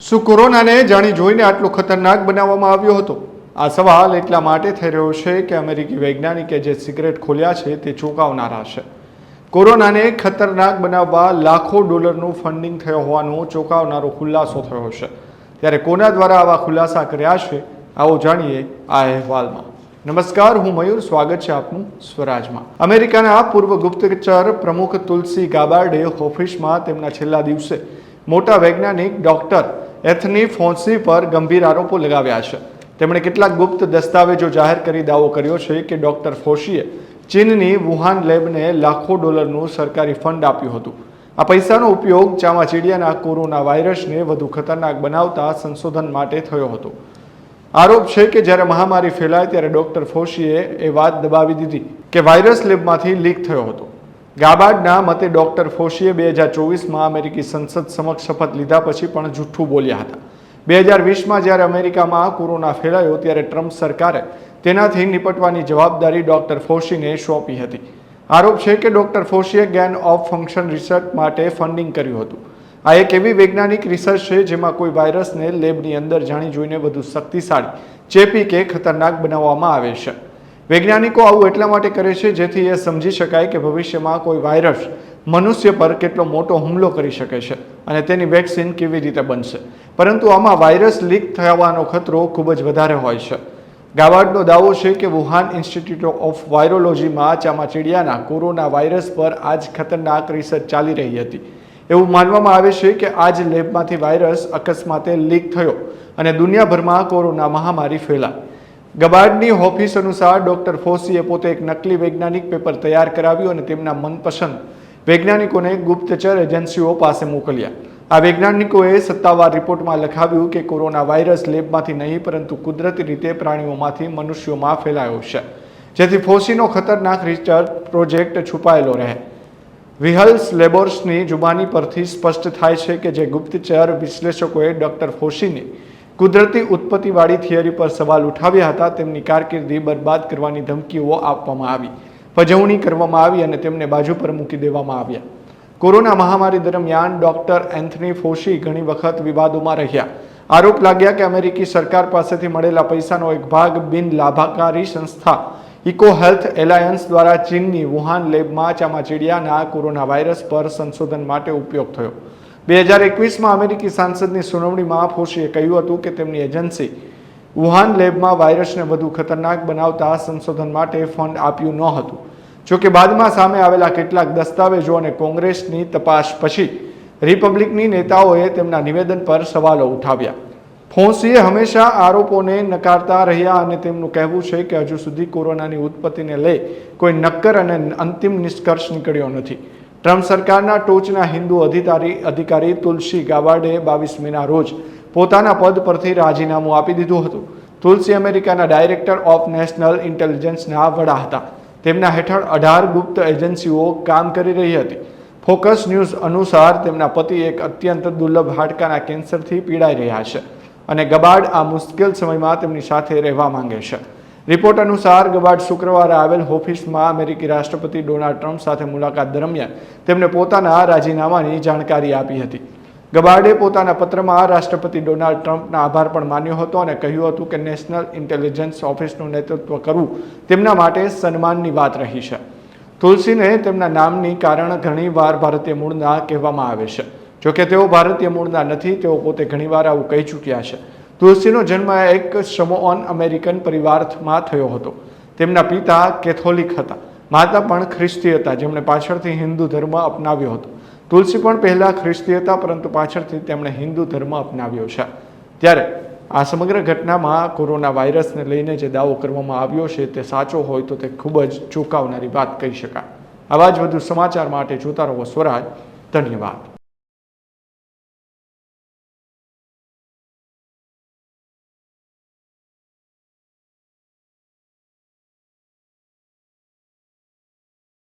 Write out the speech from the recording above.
શું કોરોનાને જાણી જોઈને આટલો ખતરનાક બનાવવામાં આવ્યો હતો? આ સવાલ એટલા માટે થઈ રહ્યો છે કે અમેરિકી વૈજ્ઞાનિકે જે સિક્રેટ ખોલ્યા છે તે ચોંકાવનારા છે. કોરોનાને ખતરનાક બનાવવા લાખો ડોલરનું ફંડિંગ થયો હોવાનો ચોંકાવનારો ખુલાસો થયો છે. ત્યારે કોના દ્વારા આવા ખુલાસા કર્યા છે, આવો જાણીએ આ અહેવાલમાં. નમસ્કાર, હું મયુર, સ્વાગત છે આપનું સ્વરાજમાં. અમેરિકાના પૂર્વ ગુપ્તચર પ્રમુખ તુલસી ગાબાર્ડે ઓફિસમાં તેમના છેલ્લા દિવસે મોટા વૈજ્ઞાનિક ડોક્ટર એથની ફોન્સી પર ગંભીર આરોપો લગાવ્યા છે. તેમણે કેટલાક ગુપ્ત દસ્તાવેજો જાહેર કરી દાવો કર્યો છે કે ડોક્ટર ફોશીએ ચીનની વુહાન લેબને લાખો ડોલરનું સરકારી ફંડ આપ્યું હતું. આ પૈસાનો ઉપયોગ ચામાચીડિયાના કોરોના વાયરસને વધુ ખતરનાક બનાવતા સંશોધન માટે થયો હતો. આરોપ છે કે જ્યારે મહામારી ફેલાય ત્યારે ડોક્ટર ફોશીએ એ વાત દબાવી દીધી કે વાયરસ લેબમાંથી લીક થયો હતો. ગાબાર્ડના મતે ડોક્ટર ફોશીએ 2024માં અમેરિકી સંસદ સમક્ષ શપથ લીધા પછી પણ જૂઠું બોલ્યા હતા. 2020માં જ્યારે અમેરિકામાં કોરોના ફેલાયો ત્યારે ટ્રમ્પ સરકારે તેનાથી નિપટવાની જવાબદારી ડોક્ટર ફોશીને સોંપી હતી. આરોપ છે કે ડોક્ટર ફોશીએ ગેન ઓફ ફંક્શન રિસર્ચ માટે ફંડિંગ કર્યું હતું. આ એક એવી વૈજ્ઞાનિક રિસર્ચ છે જેમાં કોઈ વાયરસને લેબની અંદર જાણી જોઈને વધુ શક્તિશાળી, ચેપી કે ખતરનાક બનાવવામાં આવે છે. વૈજ્ઞાનિકો આવું એટલા માટે કરે છે જેથી એ સમજી શકાય કે ભવિષ્યમાં કોઈ વાયરસ મનુષ્ય પર કેટલો મોટો હુમલો કરી શકે છે અને તેની વેક્સિન કેવી રીતે બનશે. પરંતુ આમાં વાયરસ લીક થવાનો ખતરો ખૂબ જ વધારે હોય છે. ગાબાર્ડનો દાવો છે કે વુહાન ઇન્સ્ટિટ્યૂટ ઓફ વાયરોલોજીમાં ચામાચીડિયાના કોરોના વાયરસ પર આ જ ખતરનાક રિસર્ચ ચાલી રહી હતી. એવું માનવામાં આવે છે કે આ જ લેબમાંથી વાયરસ અકસ્માતે લીક થયો અને દુનિયાભરમાં કોરોના મહામારી ફેલાઈ. ગાબાર્ડની ઓફિસ અનુસાર ડોક્ટર ફોશીએ પોતે એક નકલી વૈજ્ઞાનિક પેપર તૈયાર કરાવ્યું અને તેમના મનપસંદ વૈજ્ઞાનિકોને ગુપ્તચર એજન્સીઓ પાસે મોકલ્યા. આ વૈજ્ઞાનિકોએ સત્તાવાર રિપોર્ટમાં લખાવ્યું કે કોરોના વાયરસ લેબમાંથી નહીં પરંતુ કુદરતી રીતે પ્રાણીઓમાંથી મનુષ્યોમાં ફેલાયો છે, જેથી ફોશીનો ખતરનાક રિસર્ચ પ્રોજેક્ટ છુપાયેલો રહે. વિહલ્સ લેબોર્સની જુબાની પરથી સ્પષ્ટ થાય છે કે જે ગુપ્તચર વિશ્લેષકોએ ડોક્ટર ફોશીને કુદરતી ઉત્પત્તિવાળી થિયરી પર સવાલ ઉઠાવ્યા હતા તેમની કારકિર્દી બરબાદ કરવાની ધમકીઓ આપવામાં આવી, પજવણી કરવામાં આવી અને તેમને બાજુ પર મૂકી દેવામાં આવ્યા. કોરોના મહામારી દરમિયાન ડોક્ટર એન્થની ફોશી ઘણી વખત વિવાદોમાં રહ્યા. આરોપ લાગ્યા કે અમેરિકી સરકાર પાસેથી મળેલા પૈસાનો એક ભાગ બિન લાભકારી સંસ્થા ઇકો હેલ્થ એલાયન્સ દ્વારા ચીનની વુહાન લેબમાં ચામાચીડિયાના કોરોના વાયરસ પર સંશોધન માટે ઉપયોગ થયો. 2021માં અમેરિકી સાંસદની સુનાવણીમાં ફોશીએ કહ્યું હતું કે તેમની એજન્સી વુહાન લેબમાં વાયરસને વધુ ખતરનાક બનાવતા સંશોધન માટે ફંડ આપ્યું ન હતું. જોકે બાદમાં સામે આવેલા કેટલાક દસ્તાવેજો અને કોંગ્રેસની તપાસ પછી રિપબ્લિકની નેતાઓએ તેમના નિવેદન પર સવાલો ઉઠાવ્યા. ફોશીએ હંમેશા આરોપોને નકારતા રહ્યા અને તેમનું કહેવું છે કે હજુ સુધી કોરોનાની ઉત્પત્તિને લઈ કોઈ નક્કર અને અંતિમ નિષ્કર્ષ નીકળ્યો નથી. ટ્રમ્પ સરકારના ટોચના હિન્દુ અધિકારી તુલસી ગાબાર્ડે 22 મેના રોજ પોતાના પદ પરથી રાજીનામું આપી દીધું હતું. તુલસી અમેરિકાના ડાયરેક્ટર ઓફ નેશનલ ઇન્ટેલિજન્સના વડા હતા. તેમના હેઠળ 18 ગુપ્ત એજન્સીઓ કામ કરી રહી હતી. ફોકસ ન્યૂઝ અનુસાર તેમના પતિ એક અત્યંત દુર્લભ હાડકાના કેન્સરથી પીડાઈ રહ્યા છે અને ગાબાર્ડ આ મુશ્કેલ સમયમાં તેમની સાથે રહેવા માંગે છે. રિપોર્ટ અનુસાર ગાબાર્ડ શુક્રવારે આવેલ ઓફિસમાં અમેરિકી રાષ્ટ્રપતિ ડોનાલ્ડ ટ્રમ્પ સાથે મુલાકાત દરમિયાન તેમને પોતાના રાજીનામાની જાણકારી આપી હતી. ગાબાર્ડે પોતાના પત્રમાં રાષ્ટ્રપતિ ડોનાલ્ડ ટ્રમ્પના આભાર પણ માન્યો હતો અને કહ્યું હતું કે નેશનલ ઇન્ટેલિજન્સ ઓફિસનું નેતૃત્વ કરવું તેમના માટે સન્માનની વાત રહી છે. તુલસીને તેમના નામની કારણ ઘણીવાર ભારતીય મૂળના કહેવામાં આવે છે. જોકે તેઓ ભારતીય મૂળના નથી, તેઓ પોતે ઘણીવાર આવું કહી ચૂક્યા છે. તુલસીનો જન્મ એક સમોઅન અમેરિકન પરિવારમાં થયો હતો. તેમના પિતા કેથોલિક હતા, માતા પણ ખ્રિસ્તી હતા જેમણે પાછળથી હિન્દુ ધર્મ અપનાવ્યો હતો. તુલસી પણ પહેલા ખ્રિસ્તી હતા પરંતુ પાછળથી તેમણે હિન્દુ ધર્મ અપનાવ્યો છે. ત્યારે આ સમગ્ર ઘટનામાં કોરોના વાયરસને લઈને જે દાવો કરવામાં આવ્યો છે તે સાચો હોય તો તે ખૂબ જ ચોંકાવનારી વાત કહી શકાય. આવા જ વધુ સમાચાર માટે જોતા રહો સ્વરાજ. ધન્યવાદ.